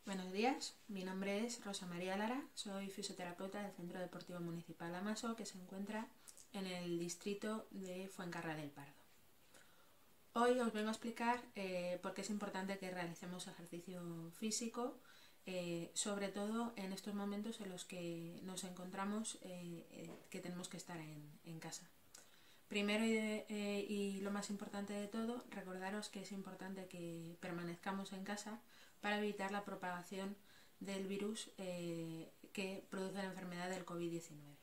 Buenos días, mi nombre es Rosa María Lara, soy fisioterapeuta del Centro Deportivo Municipal Amaso, que se encuentra en el distrito de Fuencarral del Pardo. Hoy os vengo a explicar por qué es importante que realicemos ejercicio físico, sobre todo en estos momentos en los que nos encontramos que tenemos que estar en casa. Primero y lo más importante de todo, recordaros que es importante que permanezcamos en casa para evitar la propagación del virus que produce la enfermedad del COVID-19.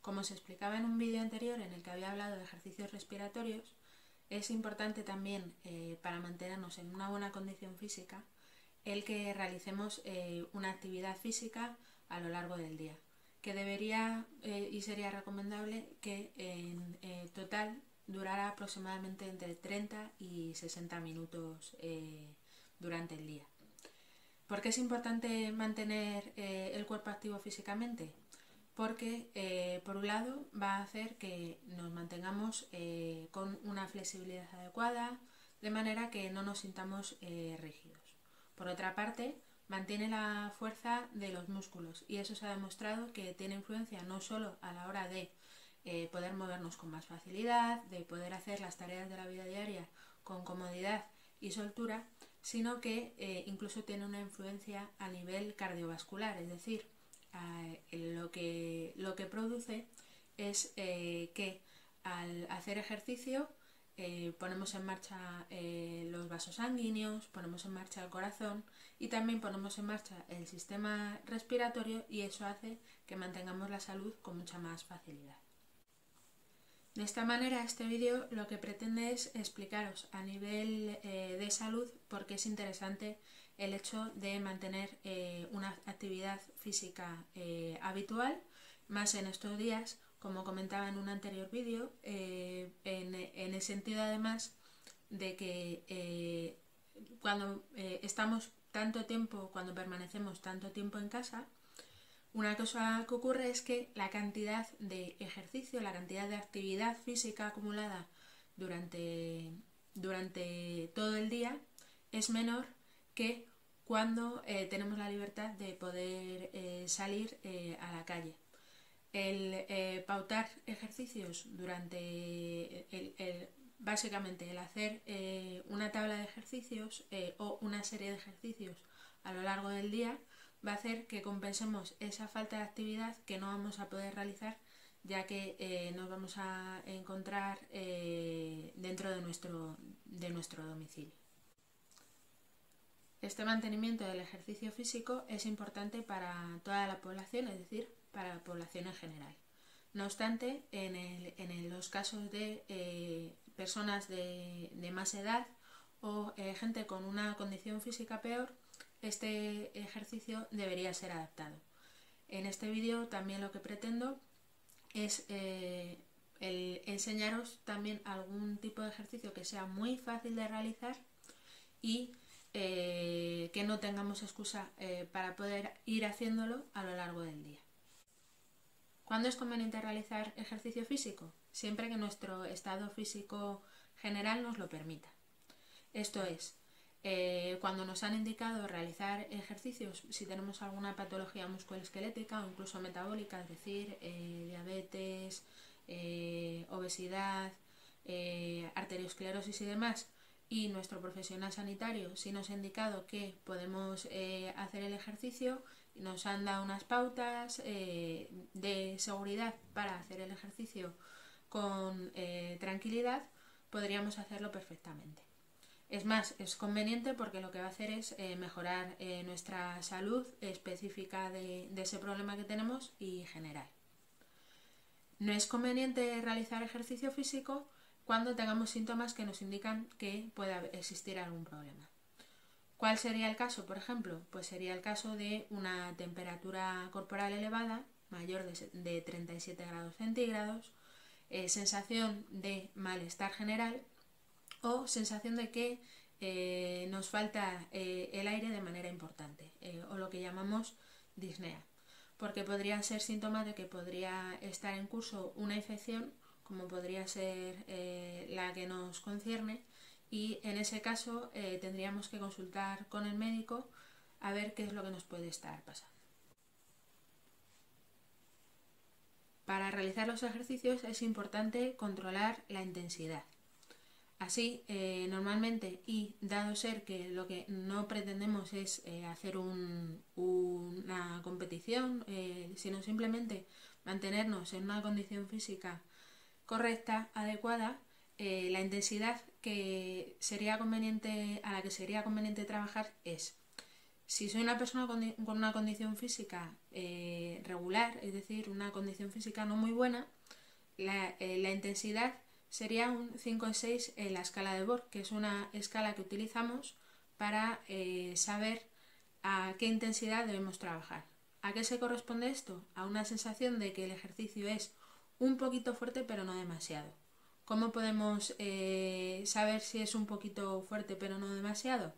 Como os explicaba en un vídeo anterior en el que había hablado de ejercicios respiratorios, es importante también para mantenernos en una buena condición física el que realicemos una actividad física a lo largo del día, que debería y sería recomendable que en total durara aproximadamente entre 30 y 60 minutos durante el día. ¿Por qué es importante mantener el cuerpo activo físicamente? Porque por un lado va a hacer que nos mantengamos con una flexibilidad adecuada, de manera que no nos sintamos rígidos. Por otra parte, mantiene la fuerza de los músculos y eso se ha demostrado que tiene influencia no solo a la hora de poder movernos con más facilidad, de poder hacer las tareas de la vida diaria con comodidad y soltura, sino que incluso tiene una influencia a nivel cardiovascular, es decir, lo que produce es que al hacer ejercicio ponemos en marcha los vasos sanguíneos, ponemos en marcha el corazón y también ponemos en marcha el sistema respiratorio, y eso hace que mantengamos la salud con mucha más facilidad. De esta manera, este vídeo lo que pretende es explicaros a nivel de salud por qué es interesante el hecho de mantener una actividad física habitual, más en estos días, como comentaba en un anterior vídeo, en el sentido además de que cuando estamos tanto tiempo, cuando permanecemos tanto tiempo en casa, una cosa que ocurre es que la cantidad de ejercicio, la cantidad de actividad física acumulada durante todo el día es menor que cuando tenemos la libertad de poder salir a la calle. El pautar ejercicios básicamente el hacer una tabla de ejercicios o una serie de ejercicios a lo largo del día va a hacer que compensemos esa falta de actividad que no vamos a poder realizar, ya que nos vamos a encontrar dentro de nuestro domicilio. Este mantenimiento del ejercicio físico es importante para toda la población, es decir, para la población en general. No obstante, en los casos de personas de más edad o gente con una condición física peor, este ejercicio debería ser adaptado. En este vídeo también lo que pretendo es enseñaros también algún tipo de ejercicio que sea muy fácil de realizar y que no tengamos excusa para poder ir haciéndolo a lo largo del día. ¿Cuándo es conveniente realizar ejercicio físico? Siempre que nuestro estado físico general nos lo permita. Esto es, cuando nos han indicado realizar ejercicios, si tenemos alguna patología musculoesquelética o incluso metabólica, es decir, diabetes, obesidad, arteriosclerosis y demás, y nuestro profesional sanitario sí nos ha indicado que podemos hacer el ejercicio, nos han dado unas pautas de seguridad para hacer el ejercicio con tranquilidad, podríamos hacerlo perfectamente. Es más, es conveniente porque lo que va a hacer es mejorar nuestra salud específica de ese problema que tenemos y general. No es conveniente realizar ejercicio físico cuando tengamos síntomas que nos indican que puede existir algún problema. ¿Cuál sería el caso, por ejemplo? Pues sería el caso de una temperatura corporal elevada, mayor de 37 grados centígrados, sensación de malestar general o sensación de que nos falta el aire de manera importante, o lo que llamamos disnea, porque podrían ser síntomas de que podría estar en curso una infección, como podría ser la que nos concierne, y en ese caso tendríamos que consultar con el médico a ver qué es lo que nos puede estar pasando. Para realizar los ejercicios es importante controlar la intensidad. Así, normalmente, y dado ser que lo que no pretendemos es hacer una competición, sino simplemente mantenernos en una condición física correcta, adecuada, la intensidad a la que sería conveniente trabajar es: si soy una persona con una condición física regular, es decir, una condición física no muy buena, la intensidad sería un 5-6 en la escala de Borg, que es una escala que utilizamos para saber a qué intensidad debemos trabajar. ¿A qué se corresponde esto? A una sensación de que el ejercicio es un poquito fuerte pero no demasiado. ¿Cómo podemos saber si es un poquito fuerte pero no demasiado?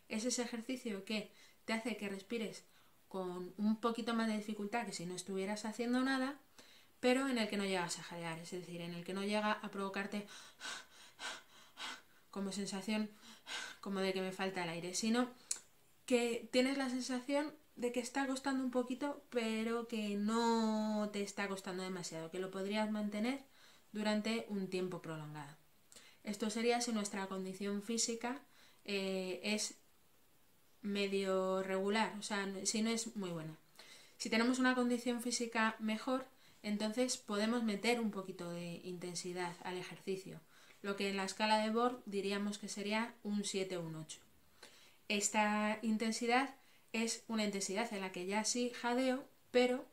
Es ese ejercicio que te hace que respires con un poquito más de dificultad que si no estuvieras haciendo nada, pero en el que no llegas a jadear, es decir, en el que no llega a provocarte como sensación como de que me falta el aire, sino que tienes la sensación de que está costando un poquito, pero que no te está costando demasiado, que lo podrías mantener durante un tiempo prolongado. Esto sería si nuestra condición física es medio regular, o sea, si no es muy buena. Si tenemos una condición física mejor, entonces podemos meter un poquito de intensidad al ejercicio, lo que en la escala de Borg diríamos que sería un 7 o un 8. Esta intensidad es una intensidad en la que ya sí jadeo, pero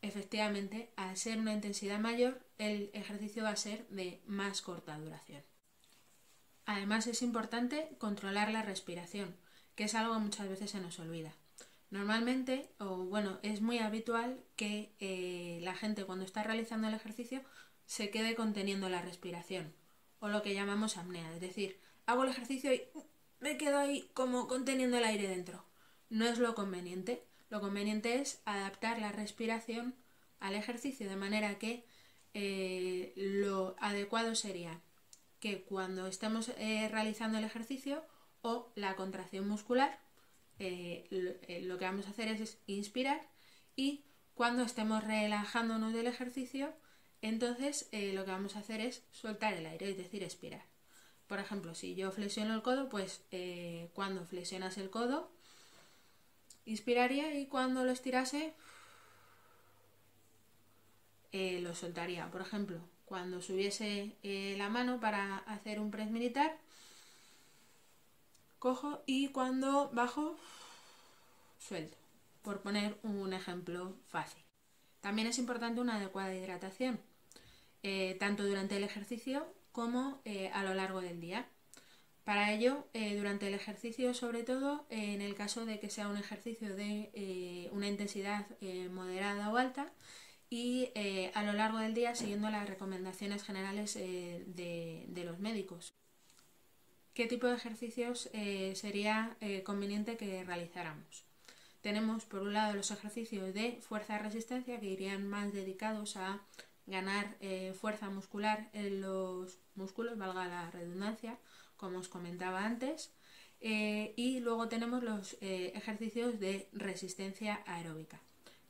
efectivamente al ser una intensidad mayor el ejercicio va a ser de más corta duración. Además es importante controlar la respiración, que es algo que muchas veces se nos olvida. Normalmente, es muy habitual que la gente cuando está realizando el ejercicio se quede conteniendo la respiración, o lo que llamamos apnea, es decir, hago el ejercicio y me quedo ahí como conteniendo el aire dentro. No es lo conveniente. Lo conveniente es adaptar la respiración al ejercicio, de manera que lo adecuado sería que cuando estemos realizando el ejercicio o la contracción muscular, lo que vamos a hacer es inspirar, y cuando estemos relajándonos del ejercicio, entonces lo que vamos a hacer es soltar el aire, es decir, expirar. Por ejemplo, si yo flexiono el codo, pues cuando flexionas el codo, inspiraría, y cuando lo estirase, lo soltaría. Por ejemplo, cuando subiese la mano para hacer un press militar, cojo, y cuando bajo, suelto, por poner un ejemplo fácil. También es importante una adecuada hidratación, tanto durante el ejercicio como a lo largo del día. Para ello, durante el ejercicio, sobre todo en el caso de que sea un ejercicio de una intensidad moderada o alta, y a lo largo del día siguiendo las recomendaciones generales de los médicos. ¿Qué tipo de ejercicios sería conveniente que realizáramos? Tenemos por un lado los ejercicios de fuerza-resistencia, que irían más dedicados a ganar fuerza muscular en los músculos, valga la redundancia, como os comentaba antes. Y luego tenemos los ejercicios de resistencia aeróbica.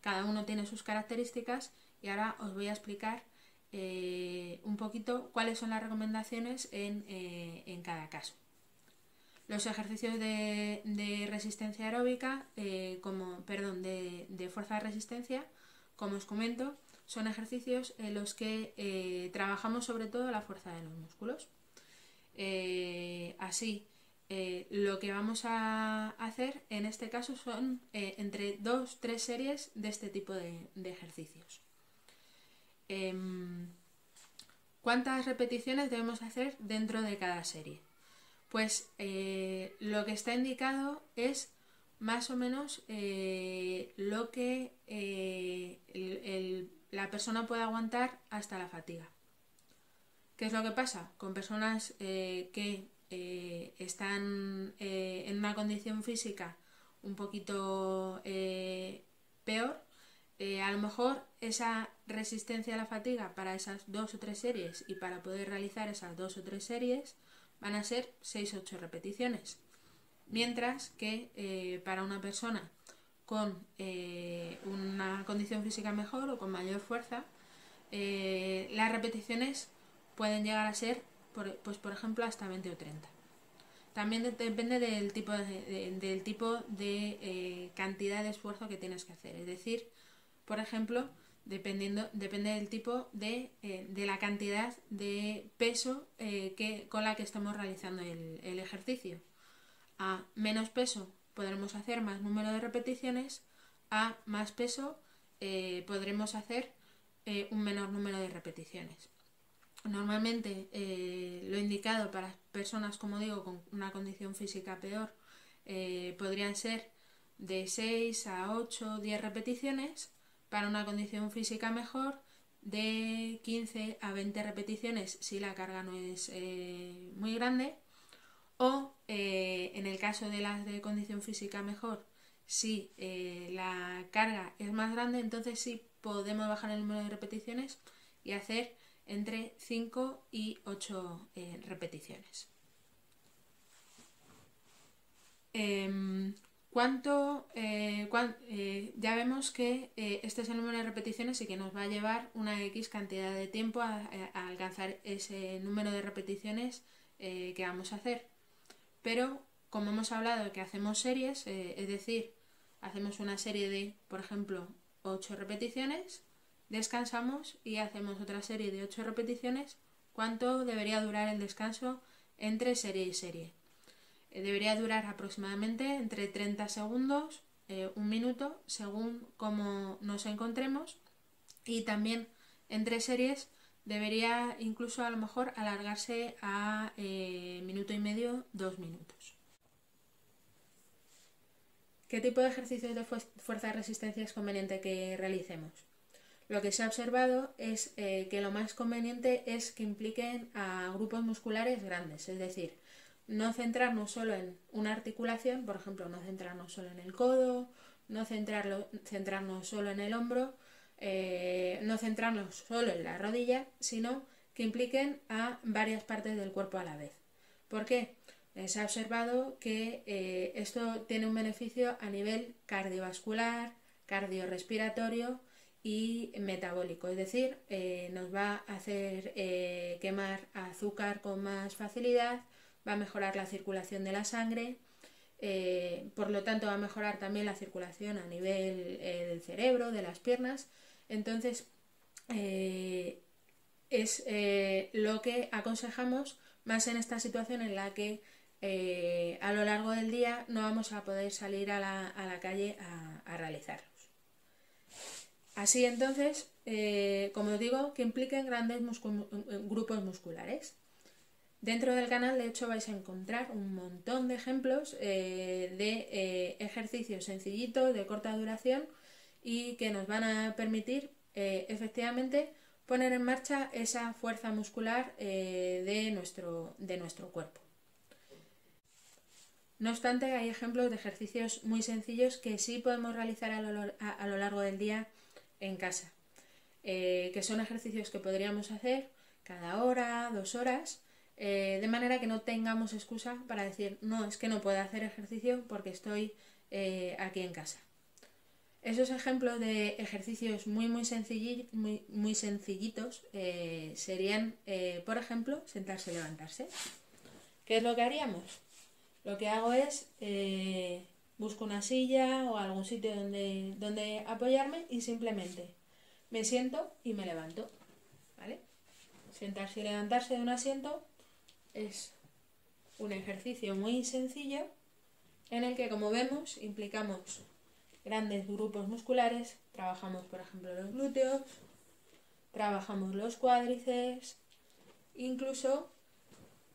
Cada uno tiene sus características, y ahora os voy a explicar un poquito cuáles son las recomendaciones en cada caso. Los ejercicios de resistencia aeróbica, de fuerza de resistencia, como os comento, son ejercicios en los que trabajamos sobre todo la fuerza de los músculos. Lo que vamos a hacer en este caso son entre 2-3 series de este tipo de ejercicios. ¿Cuántas repeticiones debemos hacer dentro de cada serie? Pues lo que está indicado es más o menos lo que la persona puede aguantar hasta la fatiga. ¿Qué es lo que pasa? Con personas que están en una condición física un poquito peor, a lo mejor esa resistencia a la fatiga para esas 2 o 3 series, y para poder realizar esas 2 o 3 series, van a ser 6 o 8 repeticiones. mientras que para una persona con una condición física mejor o con mayor fuerza, las repeticiones pueden llegar a ser, por ejemplo, hasta 20 o 30. También depende del tipo de cantidad de esfuerzo que tienes que hacer. Es decir, por ejemplo, depende del tipo de la cantidad de peso con la que estamos realizando el ejercicio. A menos peso podremos hacer más número de repeticiones, a más peso podremos hacer un menor número de repeticiones. Normalmente lo indicado para personas, como digo, con una condición física peor, podrían ser de 6 a 8 o 10 repeticiones. Para una condición física mejor, de 15 a 20 repeticiones si la carga no es muy grande. O en el caso de las de condición física mejor, si la carga es más grande, entonces sí podemos bajar el número de repeticiones y hacer entre 5 y 8 repeticiones. Ya vemos que este es el número de repeticiones y que nos va a llevar una X cantidad de tiempo a alcanzar ese número de repeticiones que vamos a hacer. Pero como hemos hablado de que hacemos series, es decir, hacemos una serie de, por ejemplo, 8 repeticiones, descansamos y hacemos otra serie de 8 repeticiones. ¿Cuánto debería durar el descanso entre serie y serie? Debería durar aproximadamente entre 30 segundos, un minuto, según cómo nos encontremos. Y también entre series debería incluso a lo mejor alargarse a minuto y medio, 2 minutos. ¿Qué tipo de ejercicios de fuerza de resistencia es conveniente que realicemos? Lo que se ha observado es que lo más conveniente es que impliquen a grupos musculares grandes, es decir, no centrarnos solo en una articulación, por ejemplo, no centrarnos solo en el codo, no centrarnos solo en el hombro, no centrarnos solo en la rodilla, sino que impliquen a varias partes del cuerpo a la vez. ¿Por qué? Se ha observado que esto tiene un beneficio a nivel cardiovascular, cardiorrespiratorio y metabólico, es decir, nos va a hacer quemar azúcar con más facilidad, va a mejorar la circulación de la sangre, por lo tanto va a mejorar también la circulación a nivel del cerebro, de las piernas. Entonces es lo que aconsejamos más en esta situación en la que a lo largo del día no vamos a poder salir a la calle a realizarlos. Así entonces, como os digo, que impliquen grandes grupos musculares. Dentro del canal, de hecho, vais a encontrar un montón de ejemplos de ejercicios sencillitos, de corta duración y que nos van a permitir efectivamente poner en marcha esa fuerza muscular de nuestro cuerpo. No obstante, hay ejemplos de ejercicios muy sencillos que sí podemos realizar a lo largo del día en casa, que son ejercicios que podríamos hacer cada hora, 2 horas, de manera que no tengamos excusa para decir, no, es que no puedo hacer ejercicio porque estoy aquí en casa. Esos ejemplos de ejercicios muy sencillitos serían, por ejemplo, sentarse y levantarse. ¿Qué es lo que haríamos? Lo que hago es busco una silla o algún sitio donde apoyarme y simplemente me siento y me levanto, ¿vale? Sentarse y levantarse de un asiento es un ejercicio muy sencillo en el que, como vemos, implicamos grandes grupos musculares. Trabajamos, por ejemplo, los glúteos, trabajamos los cuádriceps, incluso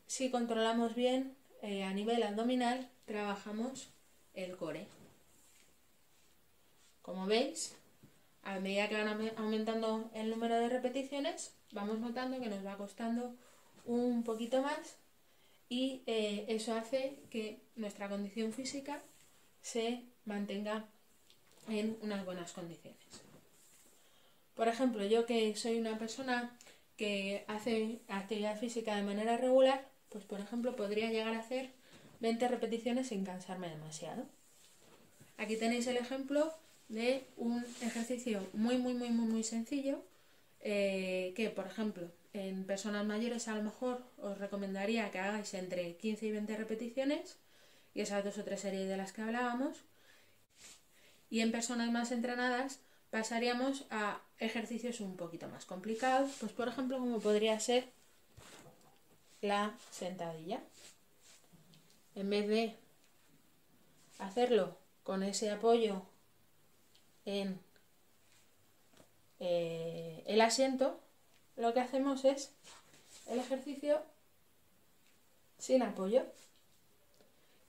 si controlamos bien a nivel abdominal, trabajamos el core. Como veis, a medida que van aumentando el número de repeticiones, vamos notando que nos va costando un poquito más y eso hace que nuestra condición física se mantenga en unas buenas condiciones. Por ejemplo, yo que soy una persona que hace actividad física de manera regular, pues por ejemplo podría llegar a hacer 20 repeticiones sin cansarme demasiado. Aquí tenéis el ejemplo de un ejercicio muy sencillo que, por ejemplo, en personas mayores a lo mejor os recomendaría que hagáis entre 15 y 20 repeticiones y esas 2 o 3 series de las que hablábamos, y en personas más entrenadas pasaríamos a ejercicios un poquito más complicados, pues por ejemplo como podría ser la sentadilla. En vez de hacerlo con ese apoyo en el asiento, lo que hacemos es el ejercicio sin apoyo.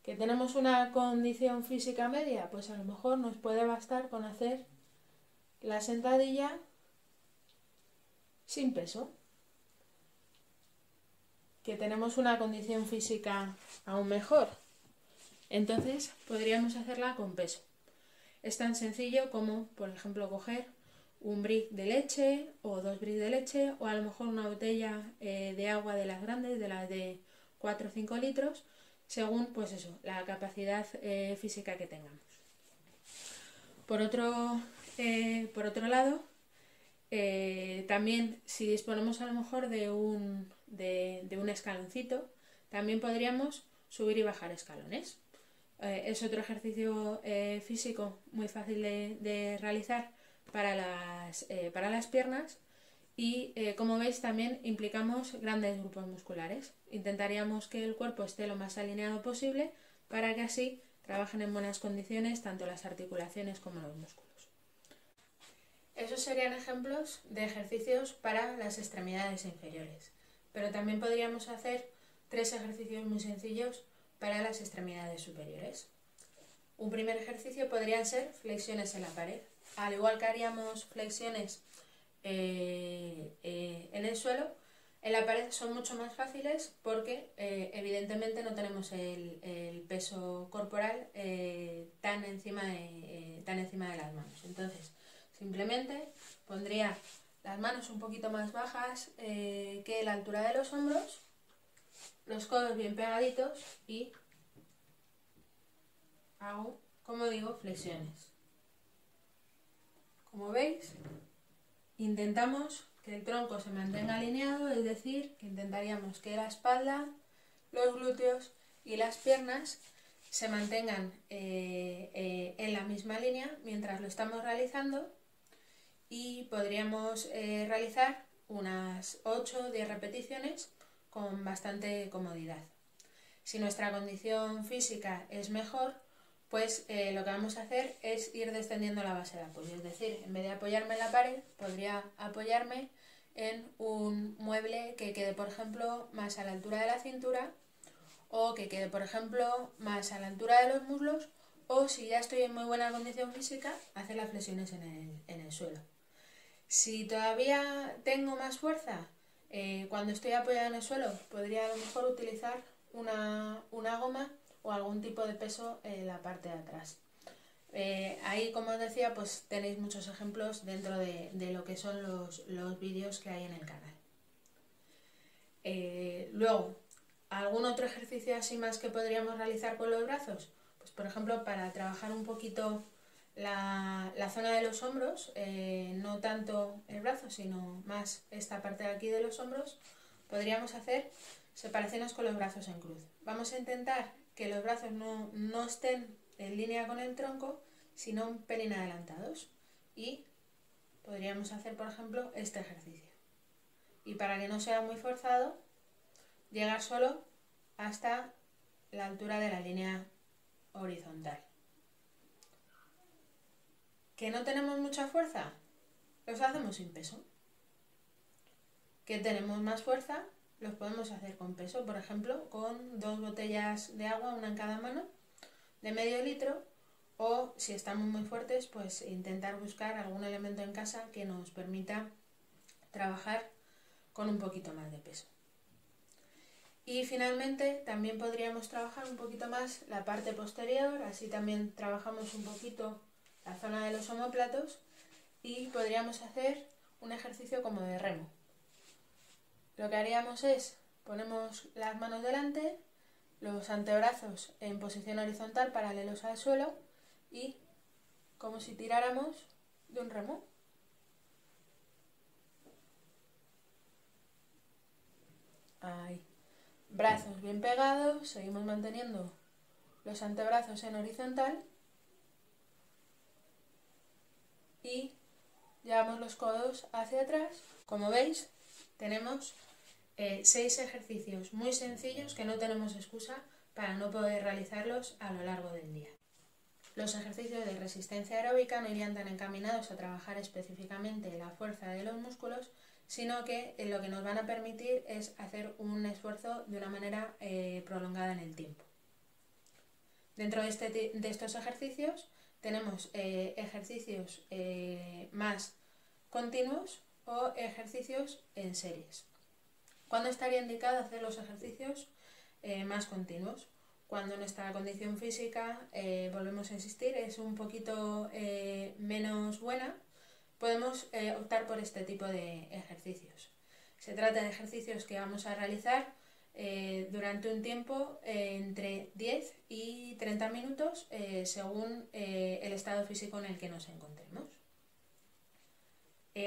¿Que tenemos una condición física media? Pues a lo mejor nos puede bastar con hacer la sentadilla sin peso. Que tenemos una condición física aún mejor, entonces podríamos hacerla con peso. Es tan sencillo como, por ejemplo, coger un brick de leche o 2 bricks de leche, o a lo mejor una botella de agua de las grandes, de las de 4 o 5 litros, según pues eso, la capacidad física que tengamos. Por otro lado, también si disponemos a lo mejor de un escaloncito, también podríamos subir y bajar escalones. Es otro ejercicio físico muy fácil de realizar para las piernas, y como veis también implicamos grandes grupos musculares. Intentaríamos que el cuerpo esté lo más alineado posible para que así trabajen en buenas condiciones tanto las articulaciones como los músculos. Esos serían ejemplos de ejercicios para las extremidades inferiores, pero también podríamos hacer 3 ejercicios muy sencillos para las extremidades superiores. Un primer ejercicio podrían ser flexiones en la pared. Al igual que haríamos flexiones en el suelo, en la pared son mucho más fáciles porque evidentemente no tenemos el peso corporal tan encima de las manos. Entonces, simplemente pondría las manos un poquito más bajas que la altura de los hombros, los codos bien pegaditos, y hago, como digo, flexiones. Como veis, intentamos que el tronco se mantenga alineado, es decir, que intentaríamos que la espalda, los glúteos y las piernas se mantengan en la misma línea mientras lo estamos realizando, y podríamos realizar unas 8 o 10 repeticiones con bastante comodidad. Si nuestra condición física es mejor, pues lo que vamos a hacer es ir descendiendo la base de apoyo. Es decir, en vez de apoyarme en la pared, podría apoyarme en un mueble que quede, por ejemplo, más a la altura de la cintura, o que quede, por ejemplo, más a la altura de los muslos, o si ya estoy en muy buena condición física, hacer las flexiones en el suelo. Si todavía tengo más fuerza, cuando estoy apoyada en el suelo, podría a lo mejor utilizar una goma o algún tipo de peso en la parte de atrás. Ahí, como os decía, pues tenéis muchos ejemplos dentro de lo que son los vídeos que hay en el canal. Luego, ¿algún otro ejercicio así más que podríamos realizar con los brazos? Pues por ejemplo, para trabajar un poquito la zona de los hombros, no tanto el brazo, sino más esta parte de aquí de los hombros, podríamos hacer separaciones con los brazos en cruz. Vamos a intentar que los brazos no estén en línea con el tronco, sino un pelín adelantados. Y podríamos hacer, por ejemplo, este ejercicio. Y para que no sea muy forzado, llegar solo hasta la altura de la línea horizontal. ¿Que no tenemos mucha fuerza? Los hacemos sin peso. ¿Que tenemos más fuerza? Los podemos hacer con peso, por ejemplo, con 2 botellas de agua, una en cada mano, de medio litro, o si estamos muy fuertes, pues intentar buscar algún elemento en casa que nos permita trabajar con un poquito más de peso. Y finalmente también podríamos trabajar un poquito más la parte posterior, así también trabajamos un poquito la zona de los omóplatos, y podríamos hacer un ejercicio como de remo. Lo que haríamos es, ponemos las manos delante, los antebrazos en posición horizontal paralelos al suelo y como si tiráramos de un remo. Ahí. Brazos bien pegados, seguimos manteniendo los antebrazos en horizontal y llevamos los codos hacia atrás. Como veis, tenemos 6 ejercicios muy sencillos que no tenemos excusa para no poder realizarlos a lo largo del día. Los ejercicios de resistencia aeróbica no irían tan encaminados a trabajar específicamente la fuerza de los músculos, sino que lo que nos van a permitir es hacer un esfuerzo de una manera prolongada en el tiempo. Dentro de estos ejercicios tenemos ejercicios más continuos o ejercicios en series. ¿Cuándo estaría indicado hacer los ejercicios más continuos? Cuando nuestra condición física, volvemos a insistir, es un poquito menos buena, podemos optar por este tipo de ejercicios. Se trata de ejercicios que vamos a realizar durante un tiempo entre 10 y 30 minutos según el estado físico en el que nos encontremos.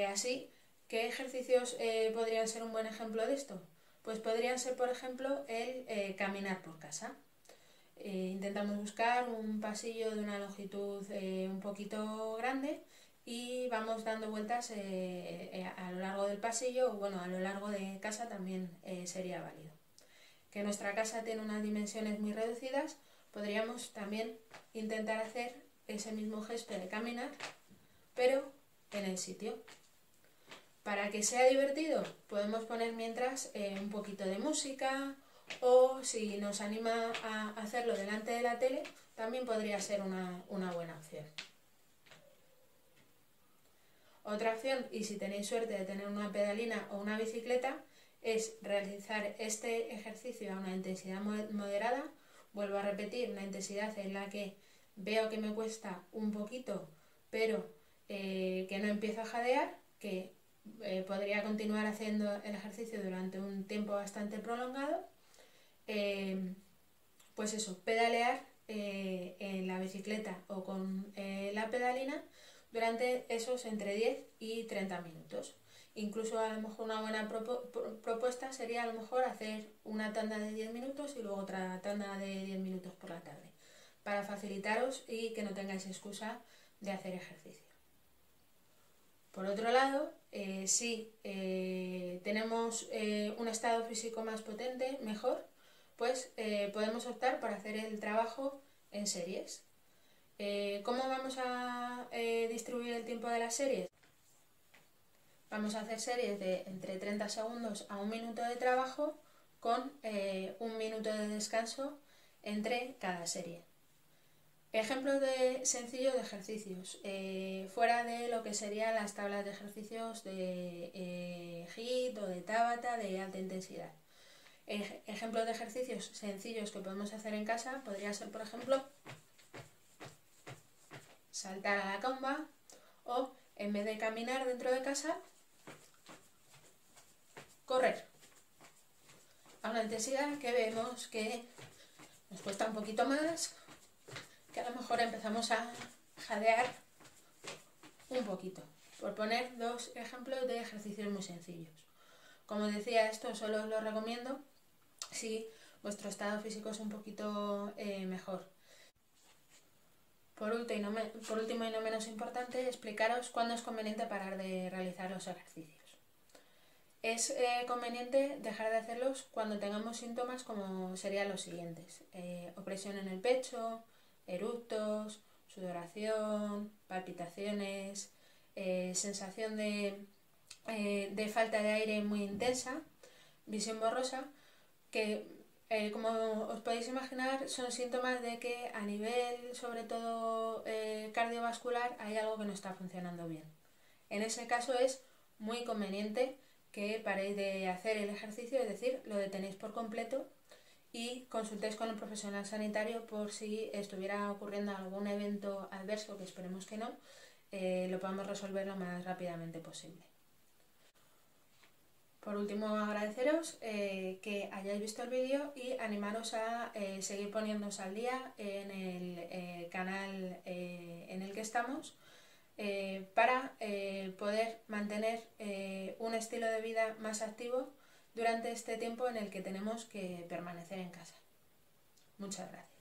Así, ¿qué ejercicios podrían ser un buen ejemplo de esto? Pues podrían ser, por ejemplo, el caminar por casa. Intentamos buscar un pasillo de una longitud un poquito grande y vamos dando vueltas a lo largo del pasillo, o bueno, a lo largo de casa también sería válido. Que nuestra casa tiene unas dimensiones muy reducidas, podríamos también intentar hacer ese mismo gesto de caminar, pero en el sitio. Para que sea divertido, podemos poner mientras un poquito de música, o si nos anima a hacerlo delante de la tele, también podría ser una buena opción. Otra opción, y si tenéis suerte de tener una pedalina o una bicicleta, es realizar este ejercicio a una intensidad moderada. Vuelvo a repetir, una intensidad en la que veo que me cuesta un poquito, pero que no empiezo a jadear, que podría continuar haciendo el ejercicio durante un tiempo bastante prolongado. Pues eso, pedalear en la bicicleta o con la pedalina durante esos entre 10 y 30 minutos. Incluso a lo mejor una buena propuesta sería a lo mejor hacer una tanda de 10 minutos y luego otra tanda de 10 minutos por la tarde, para facilitaros y que no tengáis excusa de hacer ejercicio. Por otro lado, si tenemos un estado físico más potente, mejor, pues podemos optar por hacer el trabajo en series. ¿Cómo vamos a distribuir el tiempo de las series? Vamos a hacer series de entre 30 segundos a 1 minuto de trabajo con 1 minuto de descanso entre cada serie. Ejemplos sencillos de ejercicios, fuera de lo que serían las tablas de ejercicios de HIIT o de Tabata de alta intensidad. Ejemplos de ejercicios sencillos que podemos hacer en casa podría ser, por ejemplo, saltar a la comba, o en vez de caminar dentro de casa, correr a una intensidad que vemos que nos cuesta un poquito más, que a lo mejor empezamos a jadear un poquito, por poner 2 ejemplos de ejercicios muy sencillos. Como decía, esto solo os lo recomiendo si vuestro estado físico es un poquito mejor. Por último y no menos importante, explicaros cuándo es conveniente parar de realizar los ejercicios. Es conveniente dejar de hacerlos cuando tengamos síntomas como serían los siguientes: opresión en el pecho, eructos, sudoración, palpitaciones, sensación de falta de aire muy intensa, visión borrosa, que como os podéis imaginar son síntomas de que a nivel sobre todo cardiovascular hay algo que no está funcionando bien. En ese caso es muy conveniente que paréis de hacer el ejercicio, es decir, lo detenéis por completo y consultéis con el profesional sanitario por si estuviera ocurriendo algún evento adverso, que esperemos que no, lo podamos resolver lo más rápidamente posible. Por último, agradeceros que hayáis visto el vídeo y animaros a seguir poniéndonos al día en el canal en el que estamos para poder mantener un estilo de vida más activo durante este tiempo en el que tenemos que permanecer en casa. Muchas gracias.